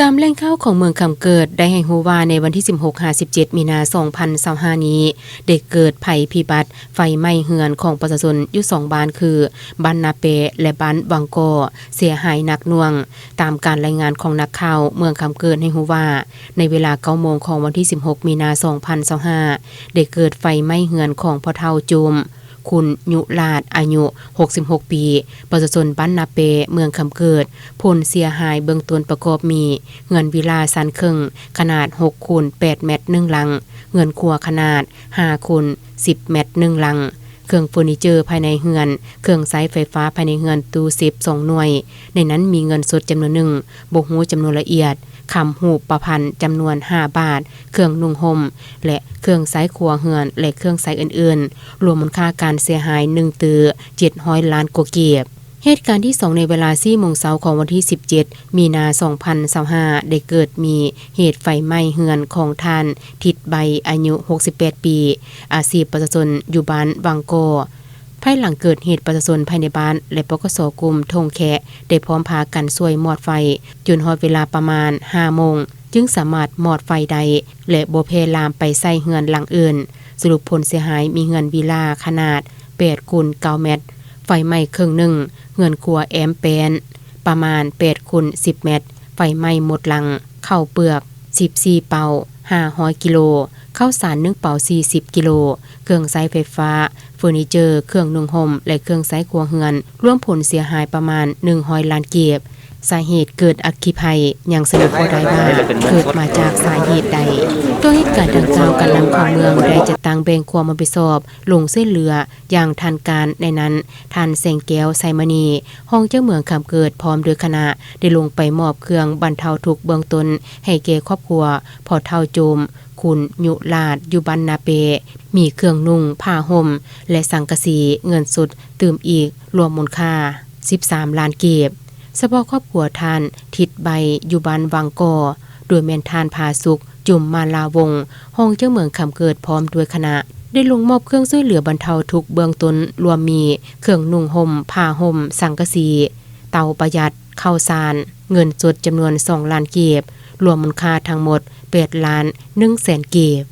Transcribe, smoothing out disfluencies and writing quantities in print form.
ตามแหล่งข่าวของเมืองคำเกิดได้ให้ฮู้ว่าในวันที่16-17 มีนาคม 2025 นี้ได้เกิดภัยพิบัติไฟไหม้เรือนของประชาชนอยู่2บ้านคือบ้านนาเปและบ้านวังโกเสียหายหนักหน่วงตามการรายงานของนักข่าวเมืองคำเกิดให้ฮู้ว่าในเวลา 9 โมงของวันที่16 มีนาคม 2025ได้เกิดไฟไหม้เรือนของพ่อเฒ่าจุมคุณยุลาดอายุ66ปีประชาชนบ้านนาเปเมืองคำเกิดผลเสียหายเบื้องต้นประกอบมีเงินวิลาซันครึ่งขนาด6คูณ8เมตร1หลังเงินครัวขนาด5คูณ10เมตร1หลังเครื่องเฟอร์นิเจอร์ภายในเรือนเครื่องใช้ไฟฟ้าภายในเรือนตู้เซฟ2หน่วยในนั้นมีเงินสดจำนวนหนึ่งบ่ฮู้จำนวนละเอียดคำหูปประพันธ์จำนวน5บาทเครื่องนุ่งห่มและเครื่องใช้ครัวเรือนและเครื่องใช้อื่นๆรวมมูลค่าการเสียหาย1ตื้อ700ล้านกว่าเกียบเหตุการณ์ที่2ในเวลา 4 โมงเช้าของวันที่17 มีนาคม 2025ได้เกิดมีเหตุไฟไหม้เรือนของท่านทิดใบอายุ68ปีอาชีพประชาชนอยู่บ้านวังโกภายหลังเกิดเหตุประชาชนภายในบ้านและปกส.กลุ่มทงแคะได้พร้อมพากันช่วยมอดไฟจนฮอดเวลาประมาณ 5 โมงจึงสามารถมอดไฟได้และบ่แพร่ลามไปใส่เรือนหลังอื่นสรุปผลเสียหายมีเรือนวิลาขนาด8คูณ9เมตรไฟไหม้ครึ่งหนึ่งเรือนครัวแอมแปนประมาณ8คูณ10เมตรไฟไหม้หมดหลังข้าวเปลือก14เป่า500กิโลข้าวสาร1เป่า40กิโลเครื่องใช้ไฟฟ้าเฟอร์นิเจอร์เครื่องนุ่งห่มและเครื่องใช้ครัวเรือนรวมผลเสียหายประมาณ100ล้านเก็บสาเหตุเกิดอัคคีภัยยังสรุปบ่ได้ว่าเกิดมาจากสาเหตุใดตัวเหตุการณ์ดังกล่าวการนำของเมืองได้จัดตั้งแบ่งความรับผิดชอบลงช่วยเหลืออย่างทันการในนั้นท่านแสงแก้วไซมณีห้องเจ้าเมืองคำเกิดพร้อมด้วยคณะได้ลงไปมอบเครื่องบรรเทาทุกข์เบื้องต้นให้แก่ครอบครัวพ่อเฒ่าโจมคุณยุลาดอยู่บ้านนาเปมีเครื่องนุ่งผ้าห่มและสังกะสีเงินสดตื่มอีกรวมมูลค่า13ล้านเก็บเฉพาะครอบครัวท่านทิดใบอยู่บ้านวังกอโดยแม่นท่านพาสุขจุมมาลาวงห้องเจ้าเมืองคำเกิดพร้อมด้วยคณะได้ลงมอบเครื่องช่วยเหลือบรรเทาทุกข์เบื้องต้นรวมมีเครื่องนุ่งห่มผ้าห่มสังกะสีเตาประหยัดข้าวสารเงินสดจำนวน2ล้านเก็บรวมมูลค่าทั้งหมด8ล้าน1แสนเก็บ